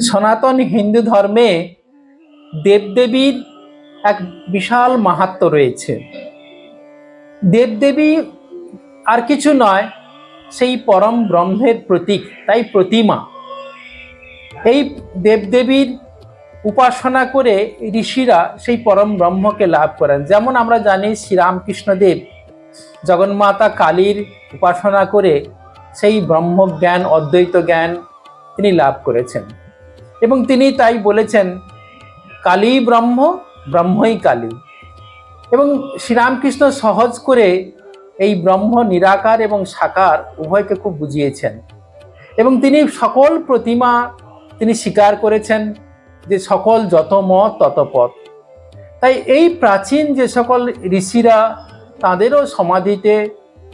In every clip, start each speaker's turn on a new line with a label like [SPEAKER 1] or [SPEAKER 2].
[SPEAKER 1] সনাতন হিন্দু ধর্মে দেবদেবীর এক বিশাল মাহাত্ম্য রয়েছে। দেবদেবী আর কিছু নয়, সেই পরম ব্রহ্মের প্রতীক, তাই প্রতিমা। এই দেবদেবীর উপাসনা করে ঋষিরা সেই পরম ব্রহ্মকে লাভ করেন। যেমন আমরা জানি শ্রীরামকৃষ্ণদেব জগন্মাতা কালীর উপাসনা করে সেই ব্রহ্মজ্ঞান, অদ্বৈত জ্ঞান তিনি লাভ করেছেন, এবং তিনি তাই বলেছেন কালী ব্রহ্ম, ব্রহ্মই কালী। এবং শ্রীরামকৃষ্ণ সহজ করে এই ব্রহ্ম নিরাকার এবং সাকার উভয়কে খুব বুঝিয়েছেন, এবং তিনি সকল প্রতিমা তিনি স্বীকার করেছেন যে সকল যত মত তত পথ। তাই এই প্রাচীন যে সকল ঋষিরা, তাদেরও সমাধিতে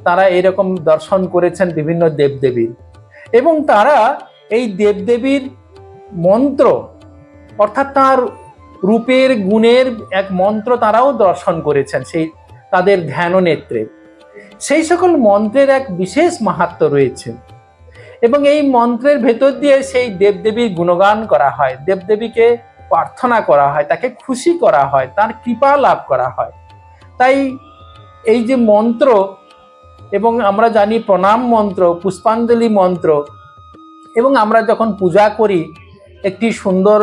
[SPEAKER 1] তারা এরকম দর্শন করেছেন বিভিন্ন দেবদেবীর, এবং তারা এই দেবদেবীর মন্ত্র অর্থাৎ তার রূপের গুণের এক মন্ত্র তারাও দর্শন করেছেন সেই তাদের ধ্যান নেত্রে। সেই সকল মন্ত্রের এক বিশেষ মাহাত্ম্য রয়েছে, এবং এই মন্ত্রের ভেতর দিয়ে সেই দেবদেবীর গুণগান করা হয়, দেবদেবীকে প্রার্থনা করা হয়, তাকে খুশি করা হয়, তার কৃপা লাভ করা হয়। তাই এই যে মন্ত্র, এবং আমরা জানি প্রণাম মন্ত্র, পুষ্পাঞ্জলি মন্ত্র, এবং আমরা যখন পূজা করি একটি সুন্দর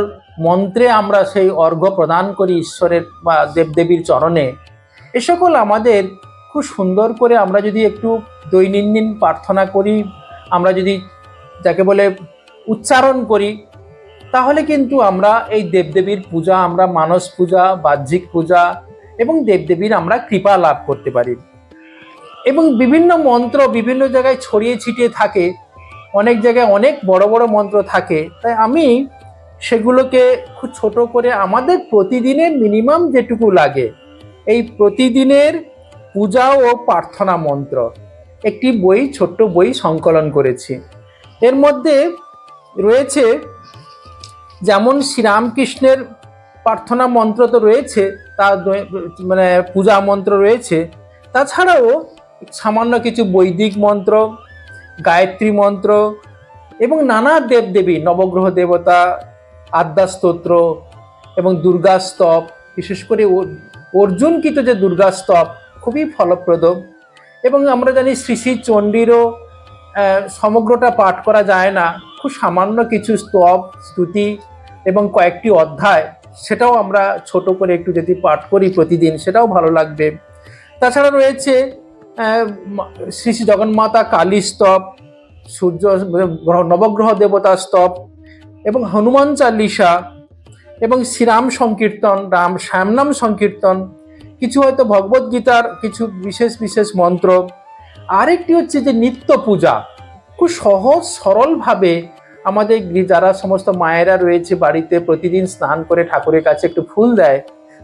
[SPEAKER 1] মন্ত্রে আমরা সেই অর্ঘ্য প্রদান করি ঈশ্বরের বা দেবদেবীর চরণে। এ সকল আমাদের খুব সুন্দর করে আমরা যদি একটু দৈনন্দিন প্রার্থনা করি, আমরা যদি যাকে বলে উচ্চারণ করি, তাহলে কিন্তু আমরা এই দেবদেবীর পূজা, আমরা মানস পূজা, বাহ্যিক পূজা এবং দেবদেবীর আমরা কৃপা লাভ করতে পারি। এবং বিভিন্ন মন্ত্র বিভিন্ন জায়গায় ছড়িয়ে ছিটিয়ে থাকে, অনেক জায়গায় অনেক বড় বড় মন্ত্র থাকে। তাই আমি সেগুলোকে খুব ছোট করে আমাদের প্রতিদিনের মিনিমাম যেটুকু লাগে, এই প্রতিদিনের পূজা ও প্রার্থনা মন্ত্র একটি বই, ছোট্ট বই সংকলন করেছি। এর মধ্যে রয়েছে যেমন শ্রীরামকৃষ্ণের প্রার্থনা মন্ত্র তো রয়েছে, তার মানে পূজা মন্ত্র রয়েছে, তাছাড়াও সামান্য কিছু বৈদিক মন্ত্র, গায়ত্রী মন্ত্র, এবং নানা দেবদেবী, নবগ্রহ দেবতা, আদ্যাস্তোত্র এবং দুর্গা স্তব, বিশেষ করে অর্জুনকৃত যে দুর্গা স্তব খুবই ফলপ্রদ। এবং আমরা জানি শ্রী শ্রী চণ্ডীরও সমগ্রটা পাঠ করা যায় না, খুব সামান্য কিছু স্তব, স্তুতি এবং কয়েকটি অধ্যায়, সেটাও আমরা ছোট করে একটু যদি পাঠ করি প্রতিদিন, সেটাও ভালো লাগবে। তাছাড়া রয়েছে শ্রী শ্রী জগন্মাতা কালী স্তব, সূর্য নবগ্রহ দেবতা স্তব, এবং হনুমান চালিসা, এবং শ্রীরাম সংকীর্তন, রাম শ্যামনাম সংকীর্তন, কিছু হয়তো ভগবদ্গীতার কিছু বিশেষ বিশেষ মন্ত্র। আরেকটি হচ্ছে যে নিত্য পূজা, খুব সহজ সরলভাবে আমাদের যারা সমস্ত মায়েরা রয়েছে বাড়িতে প্রতিদিন স্নান করে ঠাকুরের কাছে একটু ফুল দেয়,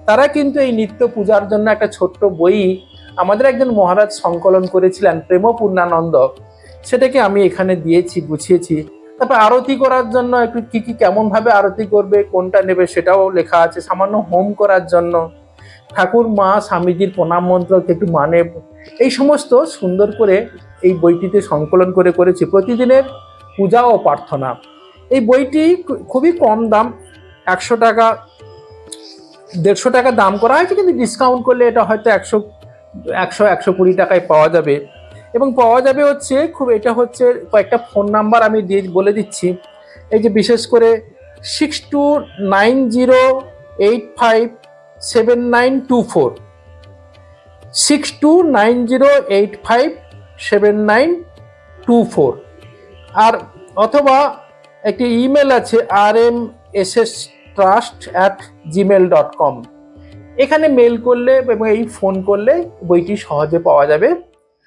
[SPEAKER 1] তারা কিন্তু এই নিত্য পূজার জন্য একটা ছোট্ট বই আমাদের একজন মহারাজ সংকলন করেছিলেন, প্রেম পূর্ণানন্দ, সেটাকে আমি এখানে দিয়েছি, গুছিয়েছি। তারপর আরতি করার জন্য একটু কি কি কেমনভাবে আরতি করবে, কোনটা নেবে, সেটাও লেখা আছে। সামান্য হোম করার জন্য ঠাকুর মা স্বামীজির প্রণাম মন্ত্র একটু মানে, এই সমস্ত সুন্দর করে এই বইটিতে সংকলন করে করেছি, প্রতিদিনের পূজা ও প্রার্থনা। এই বইটি খুবই কম দাম, 100 টাকা 150 টাকা দাম করা হয়েছে, কিন্তু ডিসকাউন্ট করলে এটা হয়তো 120 টাকায় পাওয়া যাবে। এবং পাওয়া যাবে হচ্ছে খুব, এটা হচ্ছে কয়েকটা ফোন নাম্বার আমি বলে দিচ্ছি। এই যে বিশেষ করে 6290857924, 6290857924, আর অথবা একটি ইমেল আছে rmsstrust@gmail.com, এখানে মেল করলে এবং এই ফোন করলে বইটি সহজে পাওয়া যাবে।